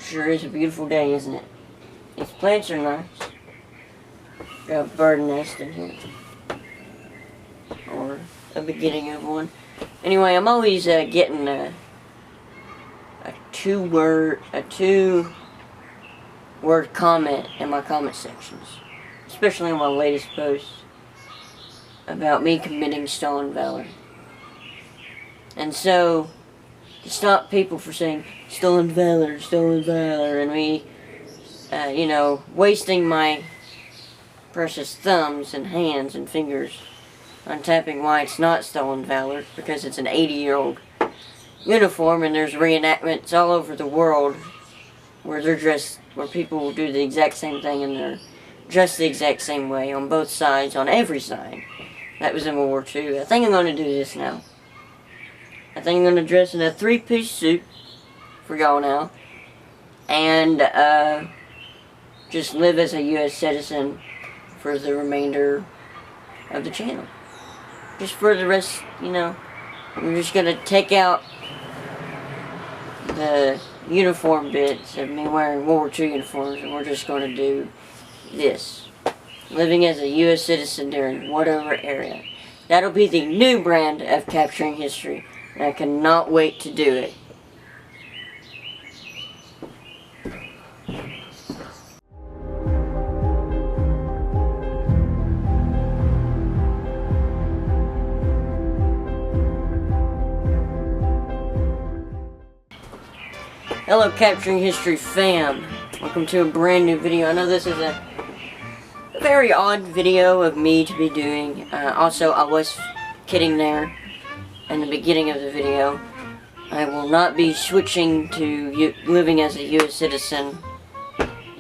Sure is a beautiful day, isn't it? These plants are nice. Got a bird nest in here. Or a beginning of one. Anyway, I'm always getting a two-word comment in my comment sections. Especially on my latest post about me committing stolen valor. And so, to stop people from saying stolen valor, and me, wasting my precious thumbs and hands and fingers on tapping why it's not stolen valor, because it's an 80-year-old uniform, and there's reenactments all over the world where people will do the exact same thing and they're dressed the exact same way on both sides, on every side. That was in World War II. I think I'm going to do this now. I think I'm going to dress in a 3-piece suit for y'all now, and just live as a U.S. citizen for the remainder of the channel. Just for the rest, we're just going to take out the uniform bits of me wearing World War II uniforms, and we're just going to do this. Living as a U.S. citizen during whatever area. That'll be the new brand of capturing history, and I cannot wait to do it. Hello, Capturing History fam. Welcome to a brand new video. I know this is a very odd video of me to be doing. Also, I was kidding there in the beginning of the video. I will not be switching to living as a U.S. citizen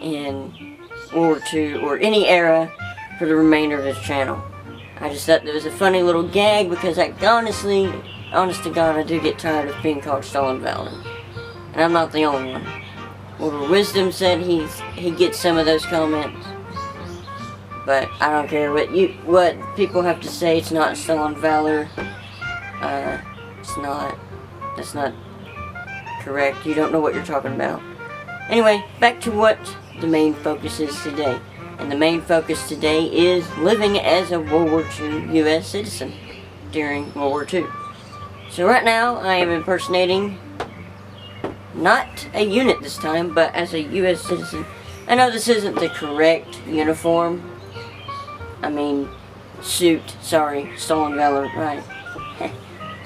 in World War II or any era for the remainder of this channel. I just thought there was a funny little gag because honest to God, I do get tired of being called stolen valor. And I'm not the only one. Well, Wisdom said he gets some of those comments. But I don't care what people have to say. It's not stolen valor. That's not correct. You don't know what you're talking about. Anyway, back to what the main focus is today. And the main focus today is living as a World War II U.S. citizen during World War II. So right now, I am impersonating not a unit this time, but as a U.S. citizen. I know this isn't the correct uniform. I mean, suit. Sorry, stolen valor. Right.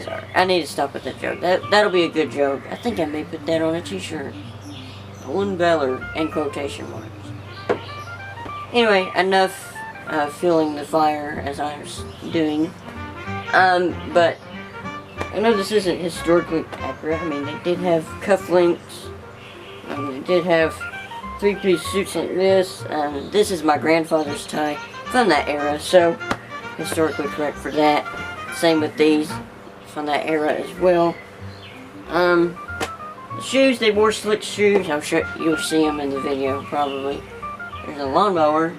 Sorry. I need to stop with that joke. That'll be a good joke. I think I may put that on a t-shirt. Stolen valor in quotation marks. Anyway, enough fueling the fire as I was doing. But I know this isn't historically accurate. I mean, they did have cufflinks. They did have 3-piece suits like this. This is my grandfather's tie from that era, so historically correct for that. Same with these from that era as well. The shoes, they wore slick shoes. I'm sure you'll see them in the video, probably. There's a lawnmower.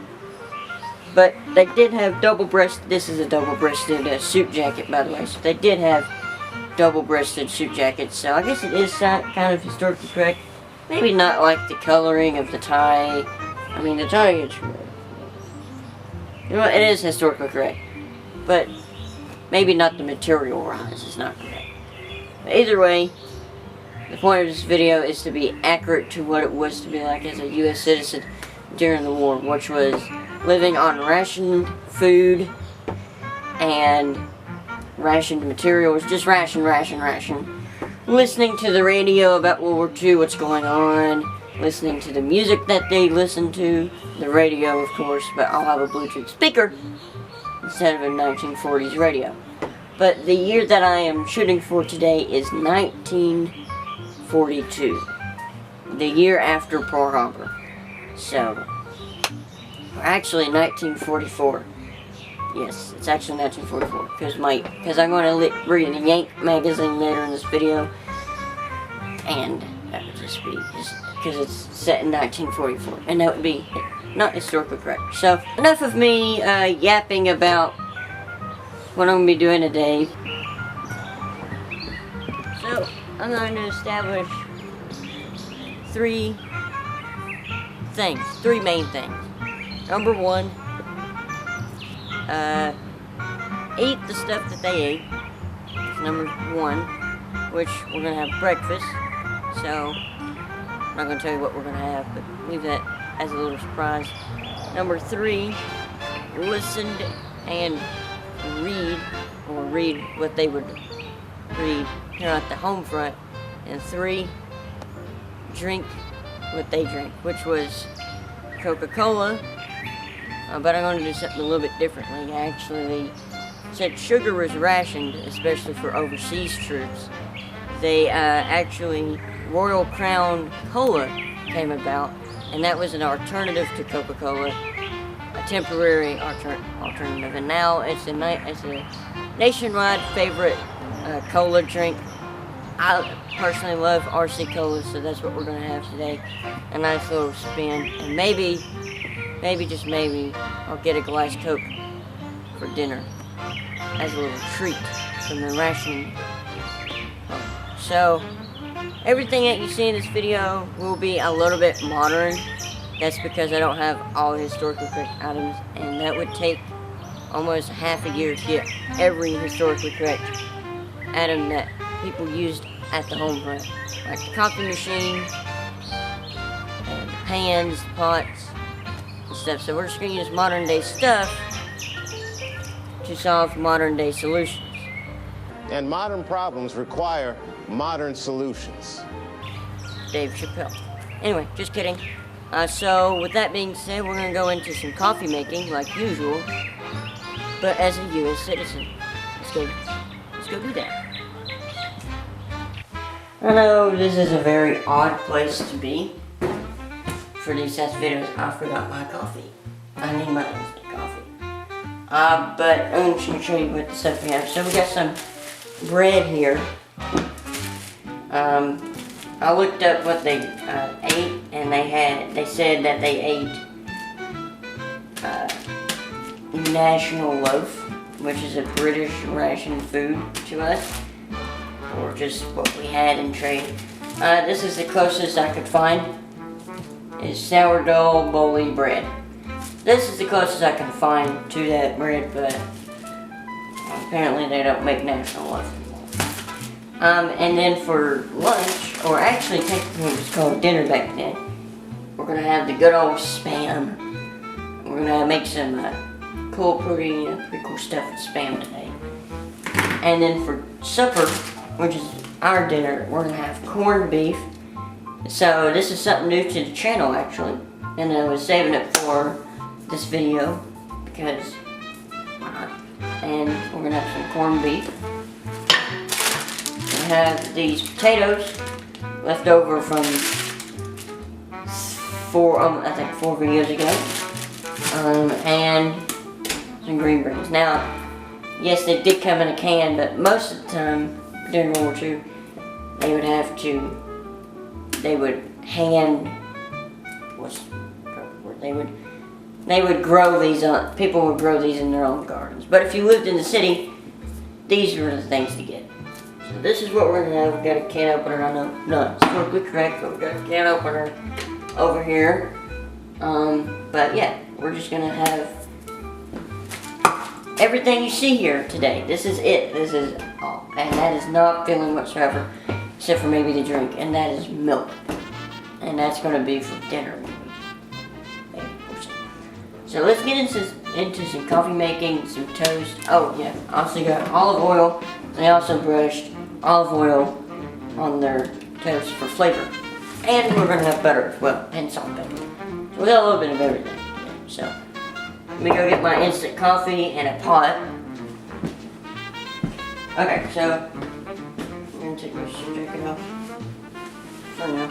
But they did have double-breasted, this is a double-breasted suit jacket, by the way. So they did have double-breasted suit jackets, so I guess it is kind of historically correct. Maybe not like the coloring of the tie. I mean, the tie is correct. It is historically correct, but maybe not the material rise is not correct. But either way, the point of this video is to be accurate to what it was to be like as a U.S. citizen during the war, which was living on rationed food and rationed materials, just ration. Listening to the radio about World War II, what's going on, listening to the music that they listen to, the radio of course, but I'll have a Bluetooth speaker instead of a 1940s radio. But the year that I am shooting for today is 1942, the year after Pearl Harbor. So, actually 1944. Yes, it's actually 1944, because I'm going to read the Yank magazine later in this video, and that would just be, because it's set in 1944, and that would be not historically correct. So, enough of me yapping about what I'm going to be doing today. So, I'm going to establish 3 things, 3 main things. Number 1, eat the stuff that they ate. That's number 1, which we're going to have breakfast. So, I'm not going to tell you what we're going to have, but leave that as a little surprise. Number 3, listen and read what they would read here at the home front. And 3, drink what they drink, which was Coca-Cola. But I'm going to do something a little bit differently. Actually, since sugar was rationed, especially for overseas troops, they actually, Royal Crown Cola came about, and that was an alternative to Coca-Cola, a temporary alternative, and now it's a nationwide favorite cola drink. I personally love RC Cola, so that's what we're going to have today. A nice little spin, and maybe, just maybe, I'll get a glass Coke for dinner as a little treat from the rationing. So, everything that you see in this video will be a little bit modern. That's because I don't have all the historically correct items, and that would take almost half a year to get every historically correct item that people used at the home front, like the coffee machine, and the pans, pots, and stuff. So we're just going to use modern day stuff to solve modern day solutions. And modern problems require modern solutions. Dave Chappelle. Anyway, just kidding. So with that being said, we're going to go into some coffee making like usual, but as a U.S. citizen. Let's go do that. I know this is a very odd place to be for these test videos. I forgot my coffee. I need my instant coffee. But I'm just going to show you what the stuff we have. So we got some bread here. I looked up what they ate, and they said that they ate National Loaf, which is a British ration food to us, or just what we had in trade. This is the closest I could find, is sourdough bully bread. This is the closest I can find to that bread, but apparently they don't make National Loaf anymore. And then for lunch, or actually technically it was called dinner back then, we're going to have the good old Spam. We're going to make some pretty cool stuff with Spam today. And then for supper, which is our dinner, we're going to have corned beef. So this is something new to the channel actually, and I was saving it for this video because why not? And we're going to have some corned beef. We have these potatoes left over from 4 videos ago, and some green beans. Now, yes, they did come in a can, but most of the time during World War II, they would hand, they would grow these on, people would grow these in their own gardens. But if you lived in the city, these were the things to get. So this is what we're gonna have. We've got a can opener. I know not historically correct, but we've got a can opener over here. But yeah, we're just gonna have everything you see here today. This is it. This is all, and that is not filling whatsoever, except for maybe the drink, and that is milk, and that's gonna be for dinner. So let's get into some coffee making, some toast. Oh yeah, also got olive oil. They also brushed olive oil on their toast for flavor. And we're gonna have butter as well, and salt and pepper. So we got a little bit of everything. So let me go get my instant coffee and a pot. Okay, so I'm gonna take my jacket off for now.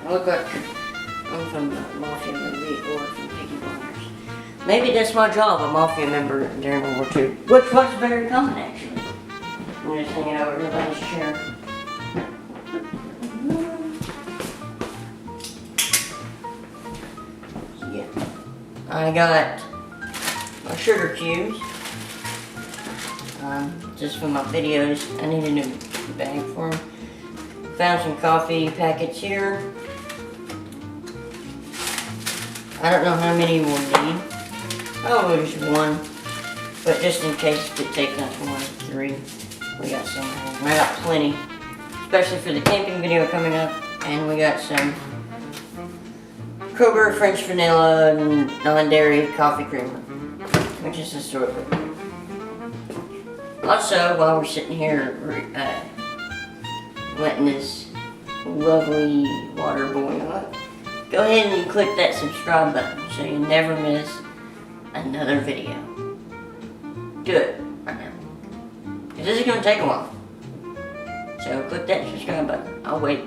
I look like I'm from the Mafia movie or from Peaky Blinders. Maybe that's my job, a Mafia member during World War II, which was very common actually. I'm just hanging over everybody's chair. So yeah, I got my sugar cubes. just for my videos. I need a new bag for them. Found some coffee packets here. I don't know how many we'll need. Oh, there's one. But just in case it takes up 1, 3, we got some. I got plenty. Especially for the camping video coming up. And we got some Kroger French vanilla and non-dairy coffee creamer, which is historical. Also, while we're sitting here letting this lovely water boil up, go ahead and click that subscribe button so you never miss another video. Do it right now. Because this is going to take a while. So click that subscribe button. I'll wait.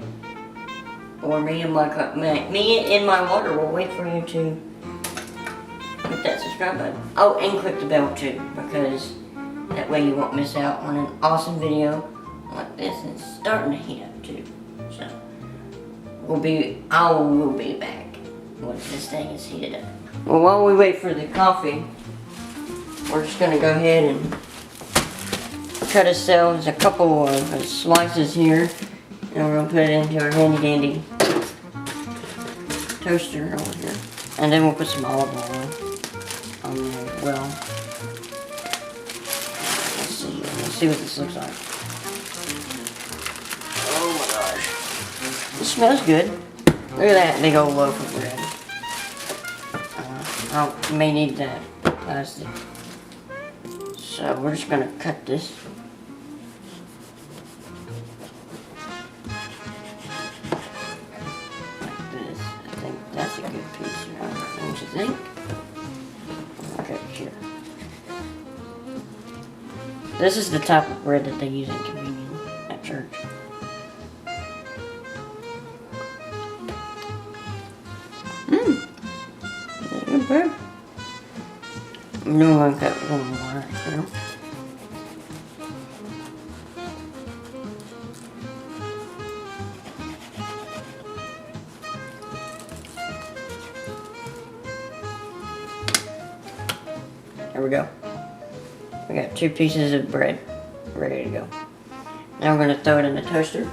Or me and my water will wait for you to click that subscribe button. Oh, and click the bell too, because that way you won't miss out on an awesome video like this. It's starting to heat up too. So I will be back once this thing is heated up. Well, while we wait for the coffee, we're just gonna go ahead and cut ourselves a couple of slices here, and we're gonna put it into our handy dandy toaster over here, and then we'll put some olive oil on there as well. Let's see what this looks like. Oh my gosh, it smells good. Look at that big old loaf of bread. I may need that plastic. So we're just gonna cut this. Like this. I think that's a good piece, right? Don't you think? Okay, here. This is the type of bread that they use in communion at church. Good bread. I'm gonna cut a little more right here. There we go. We got 2 pieces of bread ready to go. Now we're going to throw it in the toaster.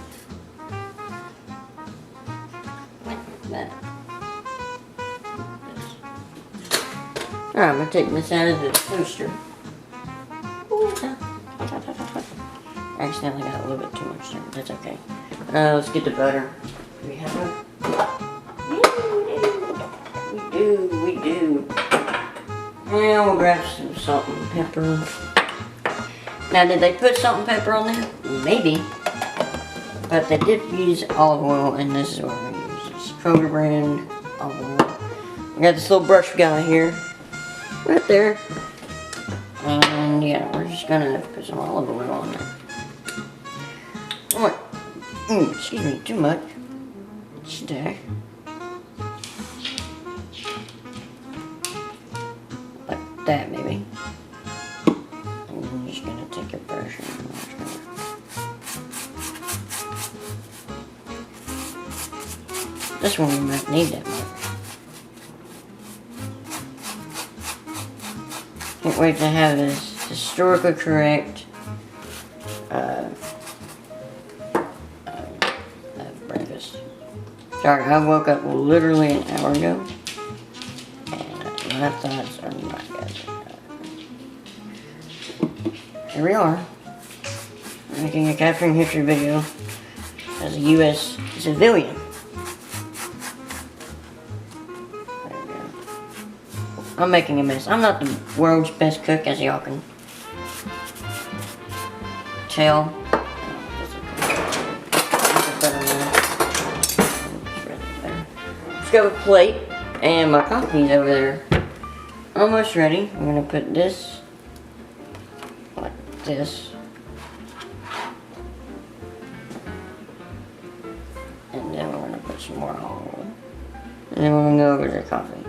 Like that. Alright, I'm going to take this out of the toaster. I accidentally got a little bit too much there, but that's okay. Let's get the butter. Do we have one? Yeah, we do. And we'll grab some salt and pepper. Now, did they put salt and pepper on there? Maybe. But they did use olive oil, and this is what we're going to use. It's Kroger brand olive oil. We got this little brush guy here. Right there. And yeah, we're just going to put some olive oil on there. Oh, excuse me, too much. Stack. Like that, maybe. And then I'm just going to take a brush and this one we might need that much. Can't wait to have this historically correct breakfast. Sorry, I woke up literally an hour ago, and my thoughts are not good. Here we are, making a capturing history video as a U.S. civilian. I'm making a mess. I'm not the world's best cook, as y'all can tell. Let's go with a plate, and my coffee's over there. Almost ready. I'm gonna put this like this, and then we're gonna put some more olive oil, and then we're gonna go over to the coffee.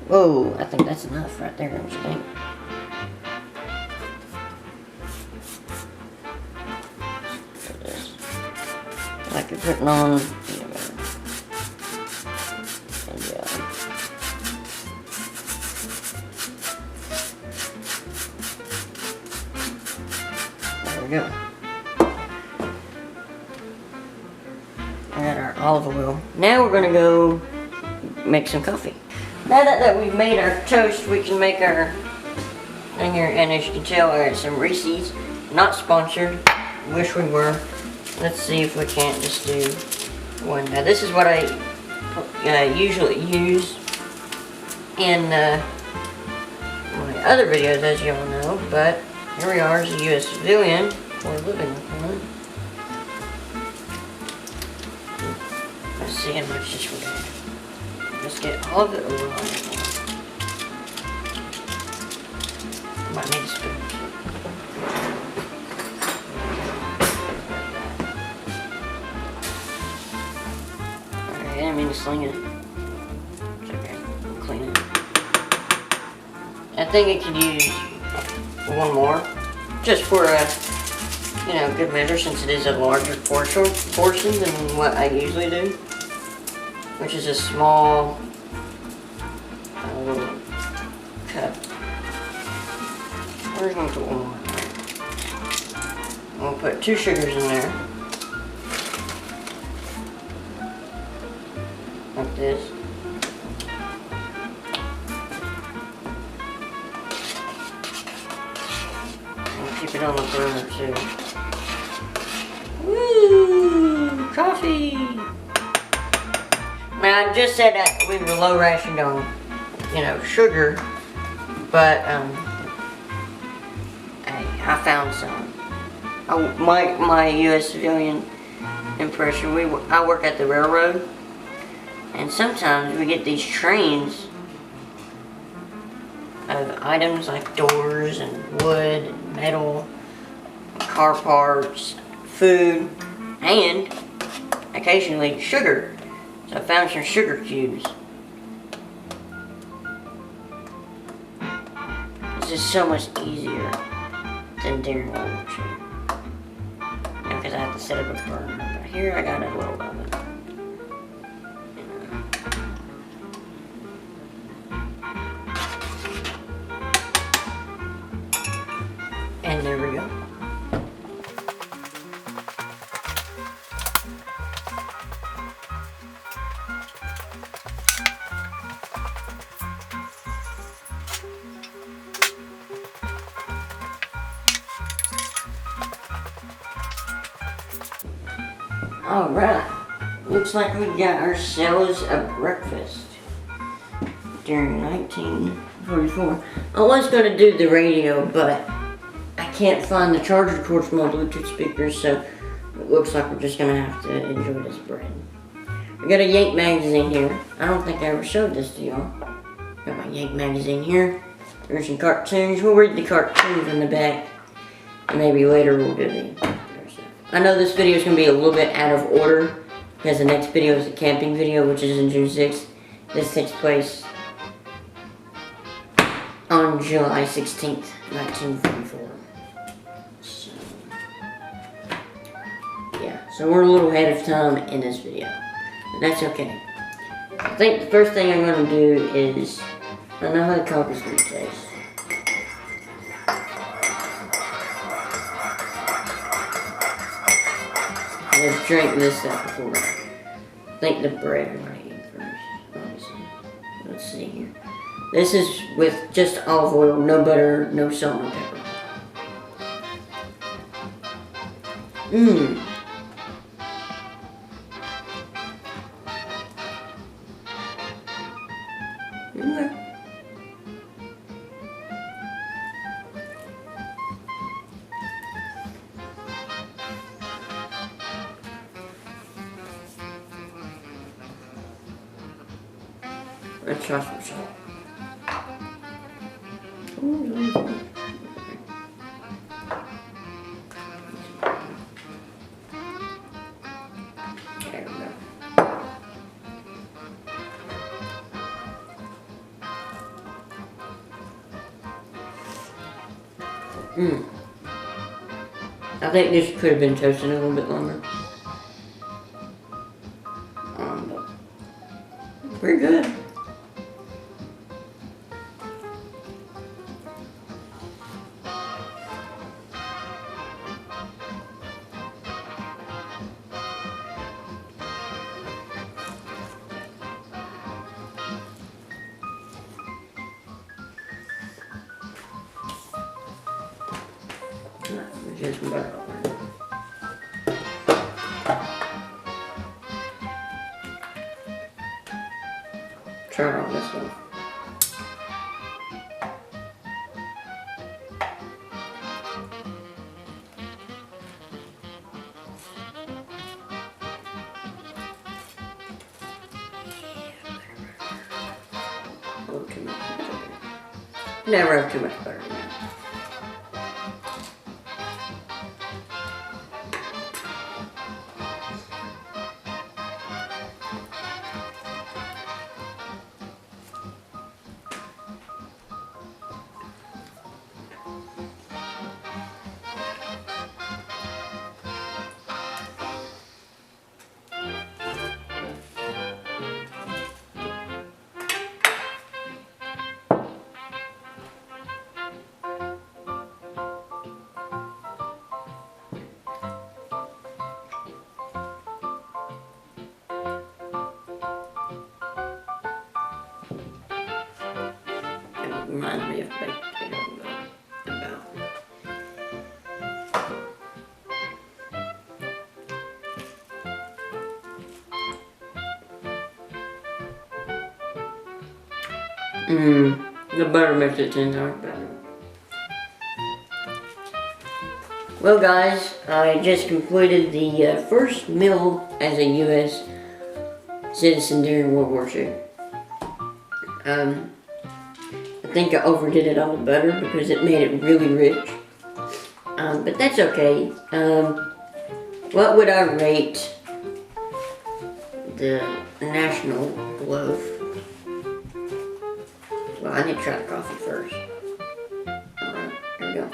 Whoa, I think that's enough right there, don't you think? Like you're putting on, we go. I got our olive oil. Now we're gonna go make some coffee. Now that we've made our toast, we can make our thing here, and as you can tell, I got some Reese's. Not sponsored. Wish we were. Let's see if we can't just do one. Now this is what I usually use in my other videos, as y'all know, but here we are as a U.S. civilian. We're living with one. Let's see how much this will do. Let's get all of it around. Might need a spoon. Alright, I didn't mean to sling it. It's okay, we'll clean it. I think it could use one more, just for a good measure, since it is a larger portion than what I usually do, which is a small little cup. We're going to put one more. We'll put 2 sugars in there, like this. Keep it on the burner too. Woo! Coffee! Now I just said that we were low rationed on, sugar, but hey, I found some. My U.S. civilian impression. I work at the railroad, and sometimes we get these trains of items like doors and wood and metal, car parts, food, and occasionally sugar. So I found some sugar cubes. This is so much easier than during World War II. Because I have to set up a burner. But here I got a little oven. And there we go. Alright, looks like we got ourselves a breakfast during 1944. I was going to do the radio, but I can't find the charger cords for my Bluetooth speakers, so it looks like we're just going to have to enjoy this bread. We got a Yank magazine here. I don't think I ever showed this to y'all. Got my Yank magazine here. There's some cartoons. We'll read the cartoons in the back, and maybe later we'll do the other stuff. I know this video is going to be a little bit out of order, because the next video is a camping video, which is on June 6th. This takes place on July 16th, 1944. So we're a little ahead of time in this video, but that's okay. I think the first thing I'm going to do is, I know how the coffee's going to taste. I've drank this stuff before. I think the bread I'm going to eat first, obviously. Let's see here. This is with just olive oil, no butter, no salt, no pepper. Mmm. Okay. Let's try some salt. There we go. I think this could have been toasted a little bit longer. But pretty good. Here's some butter over. Try on this one. A little too much butter. Never have too much butter. Reminds me of baked potato about. The butter makes it 10 times better. Well guys, I just completed the first meal as a U.S. citizen during World War II. I think I overdid it on the butter because it made it really rich. But that's okay. What would I rate the national loaf? Well, I need to try the coffee first. Alright, here we go.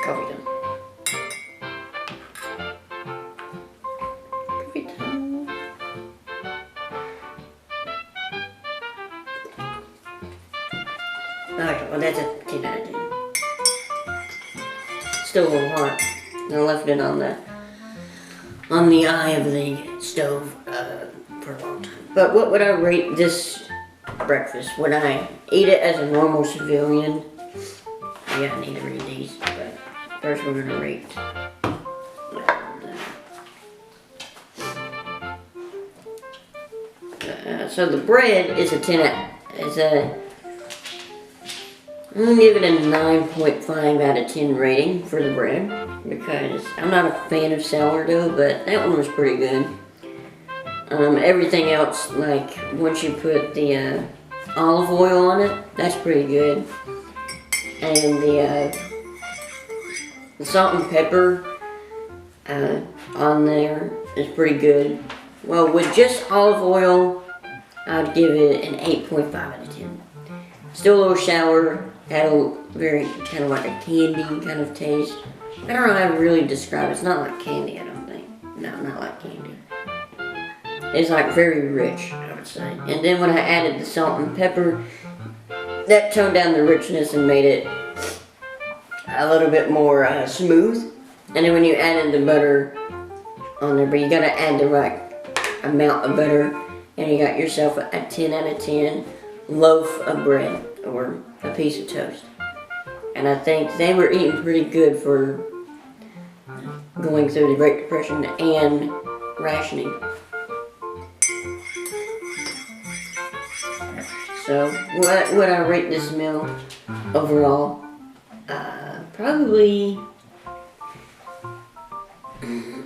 Coffee done. Coffee time. Alright, well that's a 10 out of 10. Still a little hot. I left it on the eye of the stove for a long time. But what would I rate this breakfast? Would I eat it as a normal civilian? Yeah, I need to read these, but first we're gonna rate. So the bread is a 10. I'm gonna give it a 9.5 out of 10 rating for the bread because I'm not a fan of sourdough, but that one was pretty good. Everything else, like once you put the olive oil on it, that's pretty good. And the salt and pepper on there is pretty good. Well, with just olive oil, I'd give it an 8.5 out of 10. Still a little sour, had a very kind of like a candy kind of taste. I don't know how to really describe it. It's not like candy, I don't think. No, not like candy. It's like very rich, I would say. And then when I added the salt and pepper, that toned down the richness and made it a little bit more smooth. And then when you added the butter on there, but you gotta add the right amount of butter, and you got yourself a 10 out of 10 loaf of bread or a piece of toast. And I think they were eating pretty good for going through the Great Depression and rationing. So, what would I rate this meal overall? Probably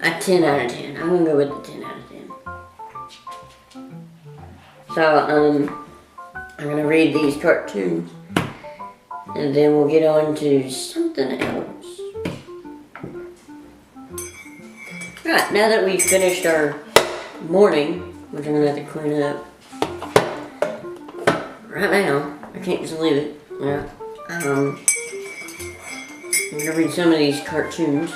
a 10 out of 10. I'm gonna go with the 10 out of 10. So, I'm gonna read these cartoons, and then we'll get on to something else. Right, now that we've finished our morning, which I'm gonna have to clean up right now, I can't just leave it. Yeah. I'm gonna read some of these cartoons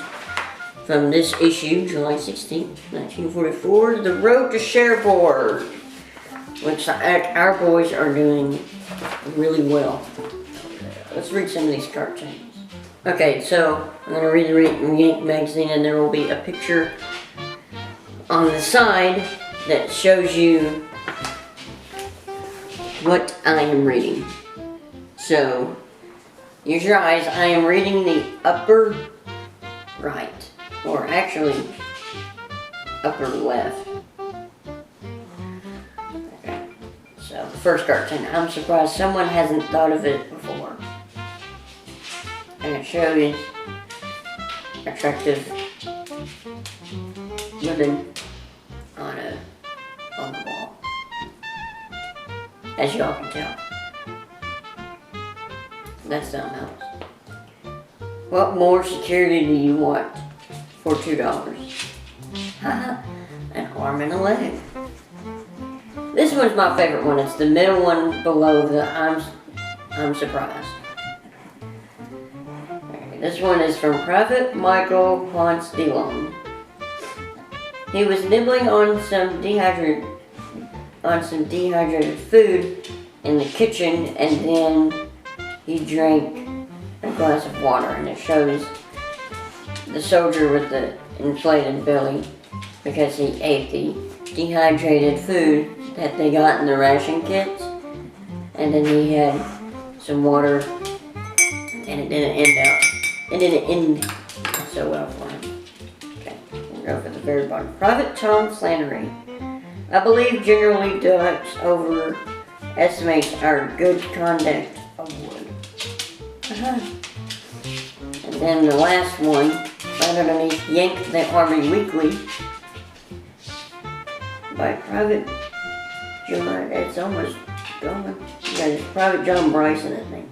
from this issue, July 16th, 1944, The Road to Cherbourg, which our boys are doing really well. Let's read some of these cartoons. Okay, so I'm going to read the Yank magazine, and there will be a picture on the side that shows you what I am reading. So, use your eyes. I am reading the upper right, or actually upper left. Okay, so the first cartoon. I'm surprised someone hasn't thought of it before. And it shows attractive women on the wall, as y'all can tell. That's something else. What more security do you want for $2? An arm and a leg. This one's my favorite one. It's the middle one below the I'm surprised. Okay, this one is from Private Michael Ponce de Leon. He was nibbling on some dehydrated food in the kitchen, and then he drank a glass of water, and it shows the soldier with the inflated belly because he ate the dehydrated food that they got in the ration kits, and then he had some water, and it didn't end so well for him. Okay, we'll go for the very bottom. Private Tom Flannery. I believe generally Dutch overestimates our good conduct award. And then the last one, right underneath, Yank the Army Weekly by Private John. It's almost gone. Yeah, it's Private John Bryson, I think.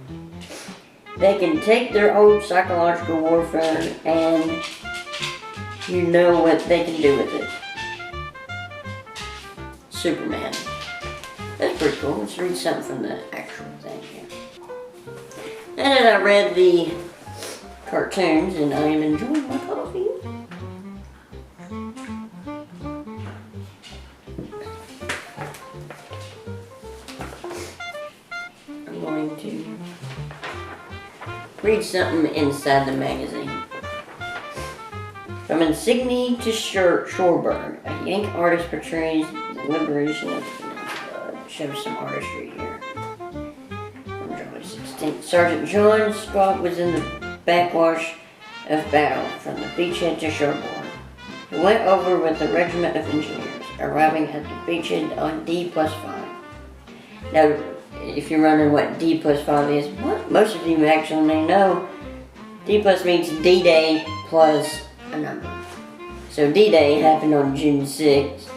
They can take their old psychological warfare, and you know what they can do with it. Superman. That's pretty cool. Let's read something from the actual thing here. And then I read the cartoons, and I am enjoying my coffee. I'm going to read something inside the magazine. From Insigne to Shoreberg, a Yank artist portrays the liberation of the peninsula. It shows some artistry here. From July 16th. Sergeant John Scott was in the backwash of battle from the beachhead to Shoreborn. He went over with the regiment of engineers, arriving at the beachhead on D+5. Now, if you're wondering what D+5 is, most of you actually may know, D+ means D-Day plus a number. So D-Day happened on June 6,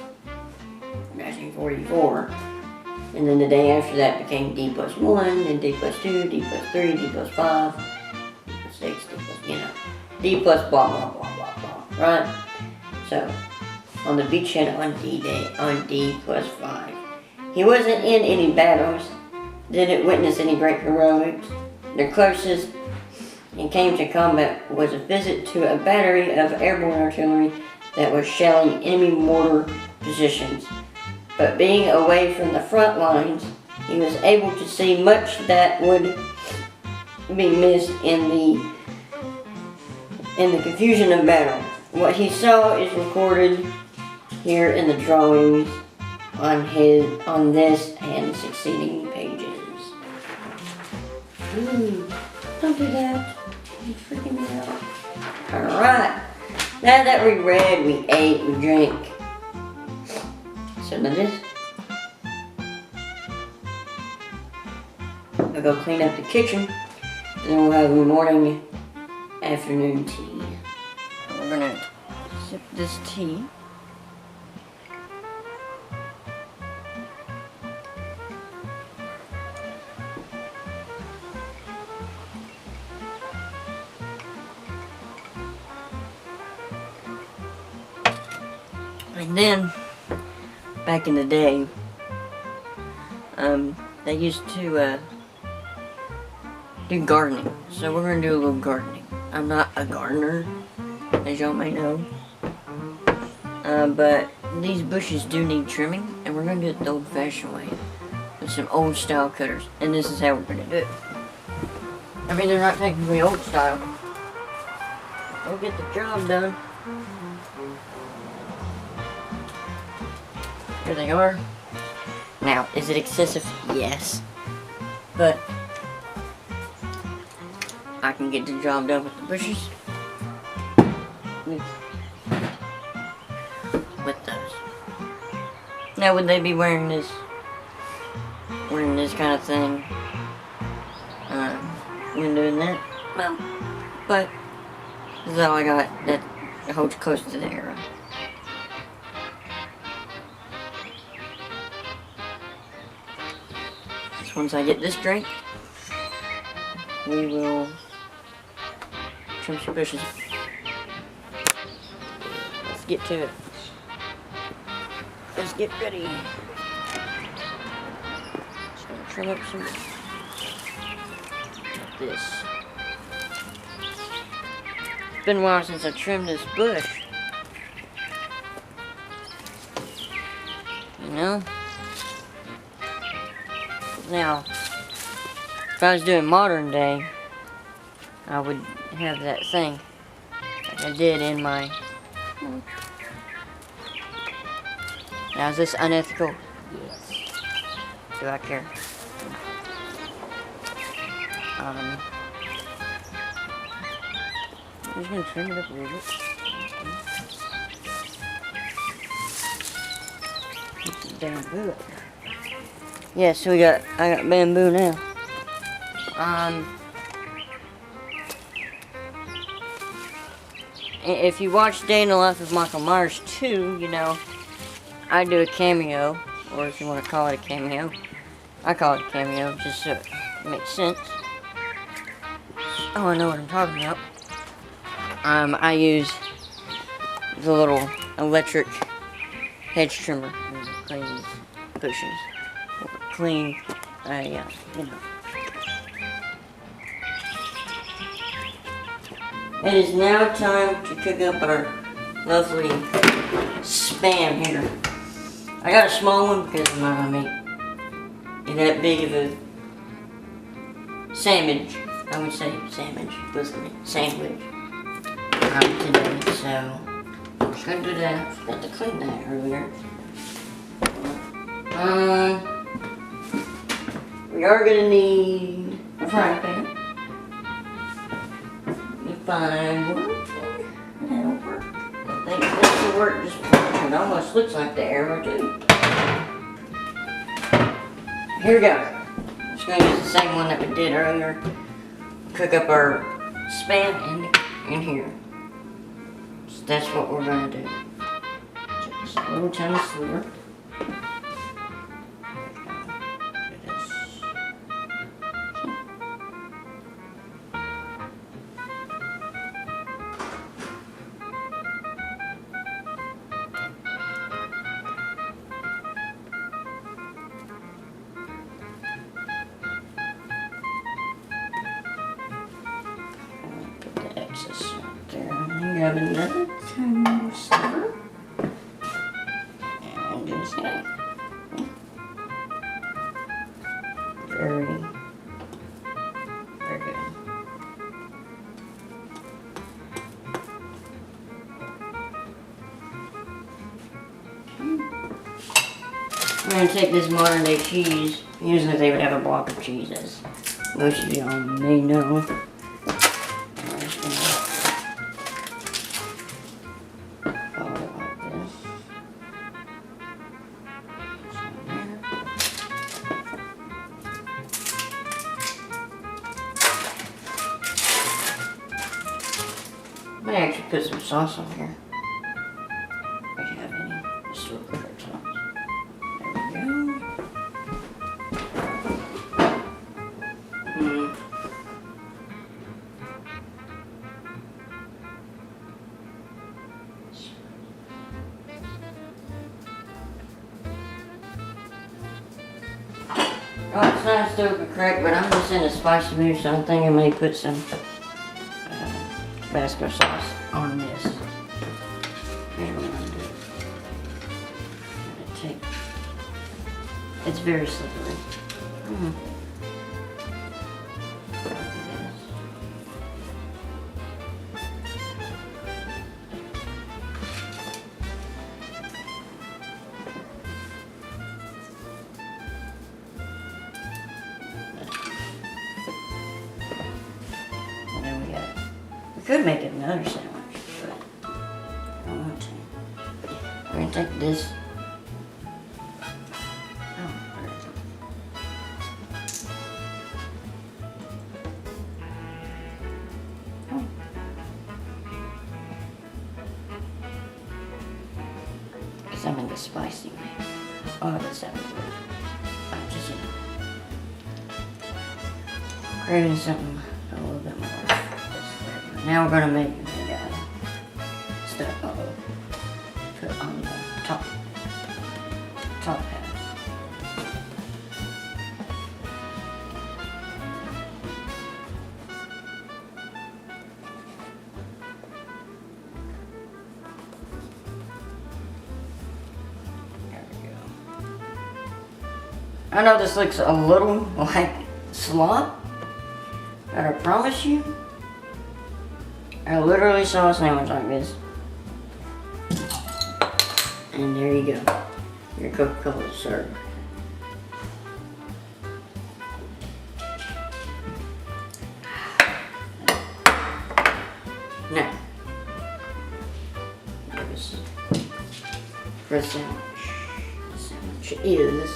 1944. And then the day after that became D+1, then D+2, D+3, D+5, D+6, D+, blah, blah, blah, blah, blah, right? So, on the beachhead on D-Day, on D+5. He wasn't in any battles, didn't witness any great heroics. Their closest and came to combat was a visit to a battery of airborne artillery that was shelling enemy mortar positions. But being away from the front lines, he was able to see much that would be missed in the confusion of battle. What he saw is recorded here in the drawings on this and succeeding pages. Ooh, don't do that. You're freaking me out. Alright. Now that we read, we ate, we drank some of this. I'll go clean up the kitchen. Then we'll have a morning, afternoon tea. We're gonna sip this tea. And then, back in the day, they used to do gardening. So we're going to do a little gardening. I'm not a gardener, as y'all may know. But these bushes do need trimming, and we're going to do it the old-fashioned way. With some old-style cutters. And this is how we're going to do it. I mean, they're not technically old-style. We'll get the job done. Here they are. Now, is it excessive? Yes. But I can get the job done with the bushes. With those. Now would they be wearing this kind of thing when doing that? Well, but this is all I got that holds close to the arrow. So once I get this drink, we will trim some bushes. Let's get to it. Let's get ready. Just gonna trim up some like this. It's been a while since I trimmed this bush. You know? Now, if I was doing modern day, I would have that thing like I did in my... Now, is this unethical? Yes. Do I care? I'm just gonna trim it up a little bit. Get some bamboo up there. Yeah, so I got bamboo now. If you watch Day in the Life of Michael Myers 2, you know, I do a cameo, or if you want to call it a cameo, I call it a cameo, just so it makes sense. Oh, I know what I'm talking about. I use the little electric hedge trimmer to clean these bushes. Or clean, you know. It is now time to cook up our lovely Spam here. I got a small one because I'm not gonna make that big of a sandwich. I would say sandwich, sandwich today. So I'm just gonna do that. Forgot to clean that earlier. We are gonna need a frying pan. Fine work. That'll work. I think this will work just fine. It almost looks like the arrow too. Here we go. Just gonna use the same one that we did earlier. Cook up our Spam in here. So that's what we're gonna do. Just a little tiny sliver. Grab another tiny sliver and just that. Very good. I'm going to take this modern day cheese. Usually they would have a block of cheese, as most of y'all may know. I might actually put some sauce on here. If I have any. Just a little bit of sauce. There we go. Oh, it's not still correct, but I'm just in a spicy mood, so I'm thinking I may put some Tabasco sauce on this. Here's what I'm gonna do. I'm gonna take. It's very slippery. could make another sandwich, but I don't want to. I'm gonna take this. Oh, where is it? Oh. Because I'm in the spicy way. Oh, that's that good. I'm just craving something a little bit more. Now we're gonna make stuff put on the top pad. There we go. I know this looks a little like slop, but I promise you, I literally saw a sandwich like this. And there you go. Your Coca-Cola is served. Now, this for the sandwich. The sandwich is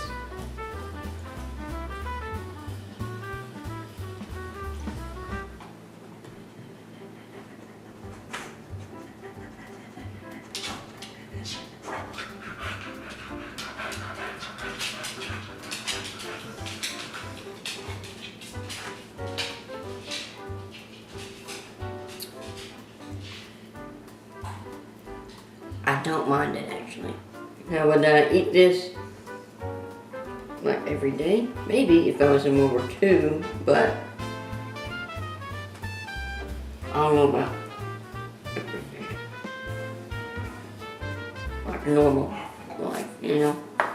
I don't mind it actually. Now would I eat this like every day? Maybe if I was in World War II, but I don't know about every day. Like normal life, you know? I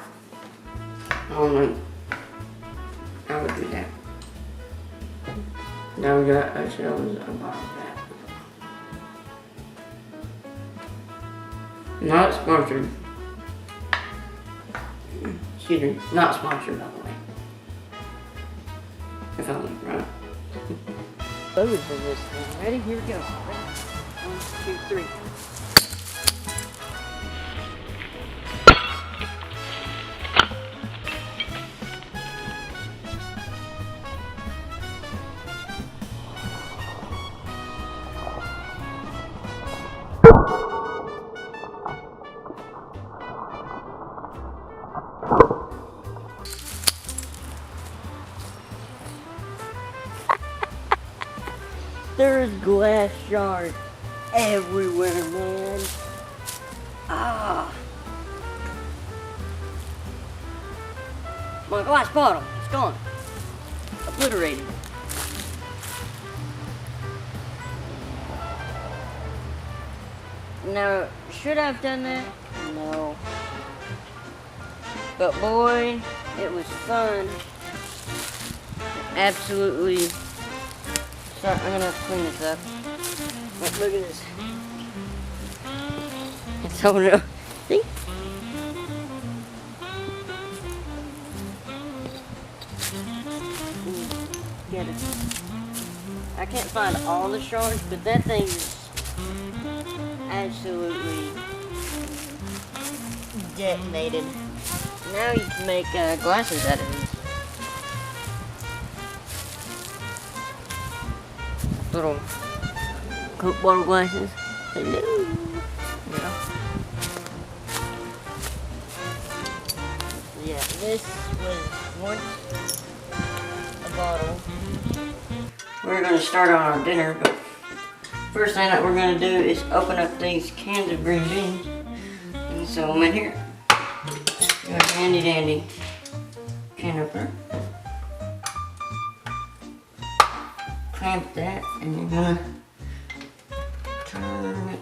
don't think I would do that. Now we got ourselves a bottle of that. Not sponsored. Excuse me, not sponsored by the way. If I'm right. Food for this thing. Ready? Here we go. Ready? 1, 2, 3. There's glass shards everywhere, man. Ah. My glass bottle, it's gone. Obliterated. Now, should I have done that? No. But boy, it was fun. Absolutely. Sorry, I'm gonna have to clean this up. Look at this. It's so real. See? Get it. I can't find all the shards, but that thing is absolutely detonated. Now you can make glasses out of these. Little Coke bottle glasses. Hello. Yeah, this was once a bottle. We're going to start on our dinner, but first thing that we're going to do is open up these cans of green beans and sew them in here. Got a handy dandy can opener. Clamp that, and you're gonna turn it.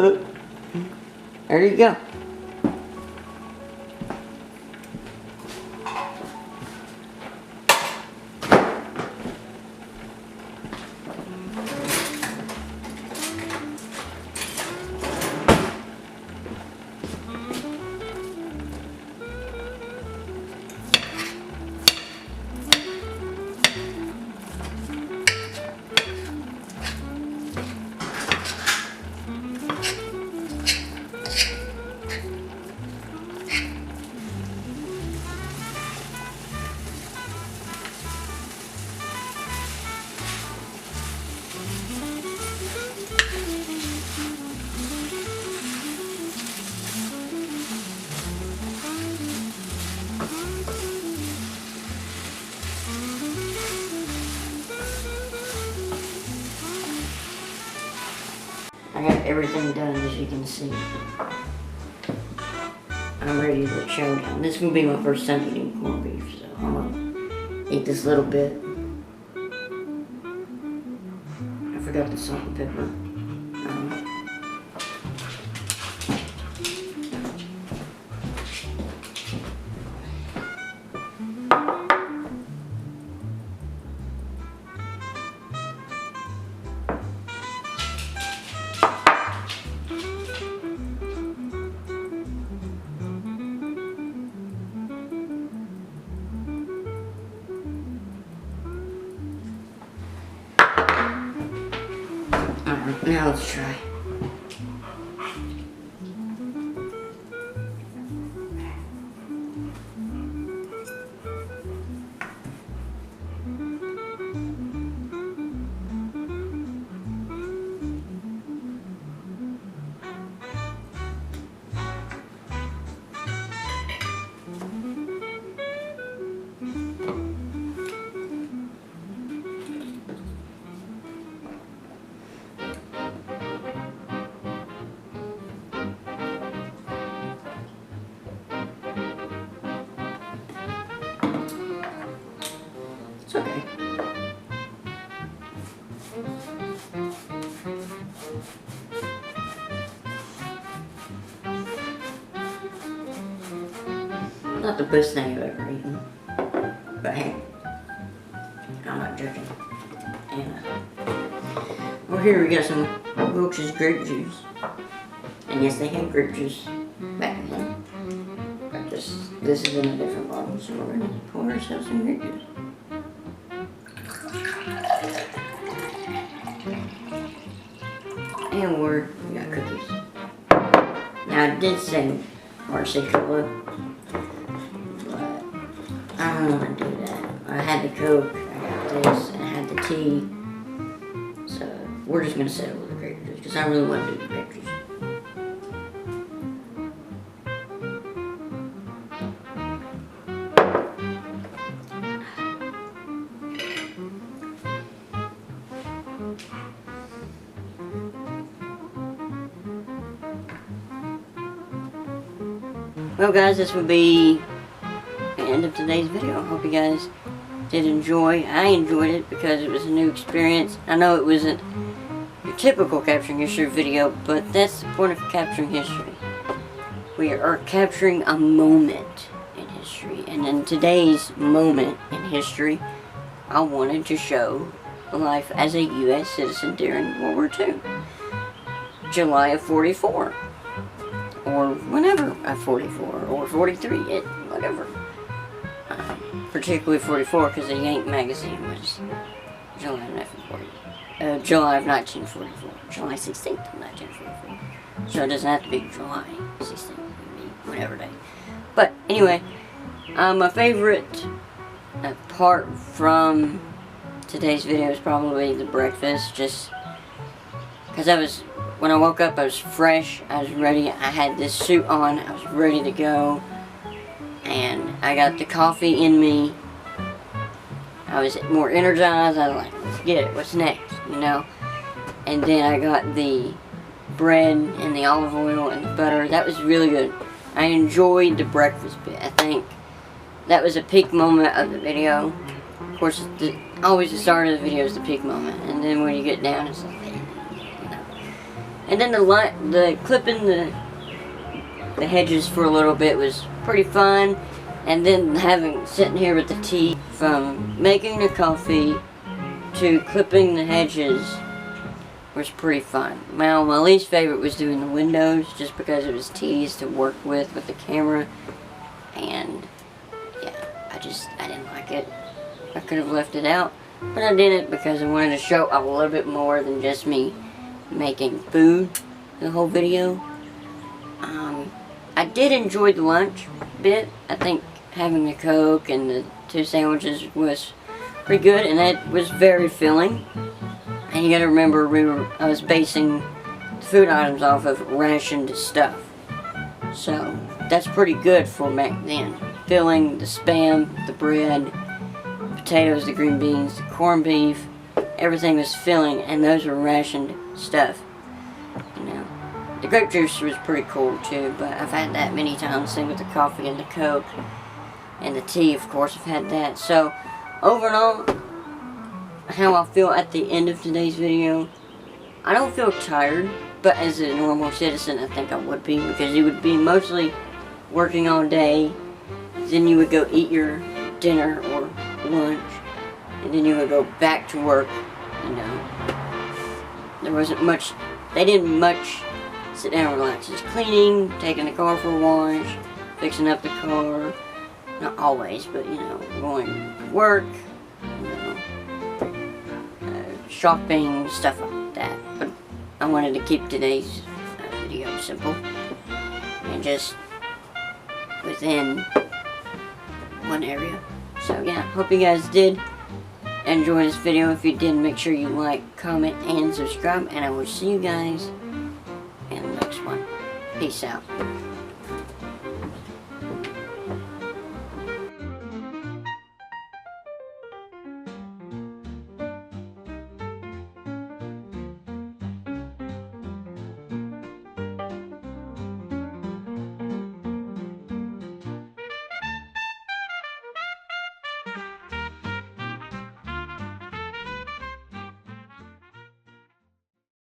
There you go. I got everything done, as you can see. I'm ready for the showdown. This will be my first time eating corned beef, so I'm gonna eat this little bit. I forgot the salt and pepper. Now let's try. It's okay. Not the best thing I've ever eaten, but hey, I'm not judging. And well, here we got some Wilkes' grape juice, and yes, they had grape juice back then. But this is in a different bottle, so we're gonna pour ourselves some grape juice. And we got cookies. Now I did say Marsicola, but I don't want to do that. I had the Coke, I got this, and I had the tea. So we're just gonna settle with the grape juice because I really want to do the grape juice. Well guys, this will be the end of today's video. I hope you guys did enjoy. I enjoyed it because it was a new experience. I know it wasn't your typical capturing history video, but that's the point of capturing history. We are capturing a moment in history. And in today's moment in history, I wanted to show life as a U.S. citizen during World War II. July of 44. Or whenever of 44, or 43, whatever. Particularly 44, because the Yank magazine was July of 1944. July 16th of 1944. So it doesn't have to be July 16th, it can be whatever day. But anyway, my favorite part from today's video is probably the breakfast, just because when I woke up, I was fresh, I was ready, I had this suit on, I was ready to go, and I got the coffee in me, I was more energized, I was like, let's get it, what's next, you know, and then I got the bread and the olive oil and the butter. That was really good. I enjoyed the breakfast bit. I think that was a peak moment of the video. Of course, always the start of the video is the peak moment, and then when you get down, it's like, you know. And then the clipping the hedges for a little bit was pretty fun. And then sitting here with the tea, from making the coffee to clipping the hedges, was pretty fun. Now, my least favorite was doing the windows, just because it was tedious to work with the camera. And yeah, I didn't like it. I could have left it out, but I did it because I wanted to show a little bit more than just me making food the whole video. I did enjoy the lunch bit. I think having the Coke and the 2 sandwiches was pretty good, and it was very filling. And you gotta remember, I was basing the food items off of rationed stuff. So that's pretty good for back then. Filling, the Spam, the bread, the potatoes, the green beans, the corned beef, everything was filling, and those were rationed stuff. You know, the grape juice was pretty cool too, but I've had that many times. Same with the coffee and the Coke, and the tea, of course, I've had that. So overall, how I feel at the end of today's video, I don't feel tired, but as a normal citizen, I think I would be, because you would be mostly working all day, then you would go eat your dinner or lunch, and then you would go back to work. You know, there wasn't much, they didn't much sit down and relax. Just cleaning, taking the car for a wash, fixing up the car, not always, but you know, going to work, you know, shopping, stuff like that. But I wanted to keep today's video simple and just within one area. So yeah, hope you guys did enjoy this video. If you did, make sure you like, comment, and subscribe, and I will see you guys in the next one. Peace out.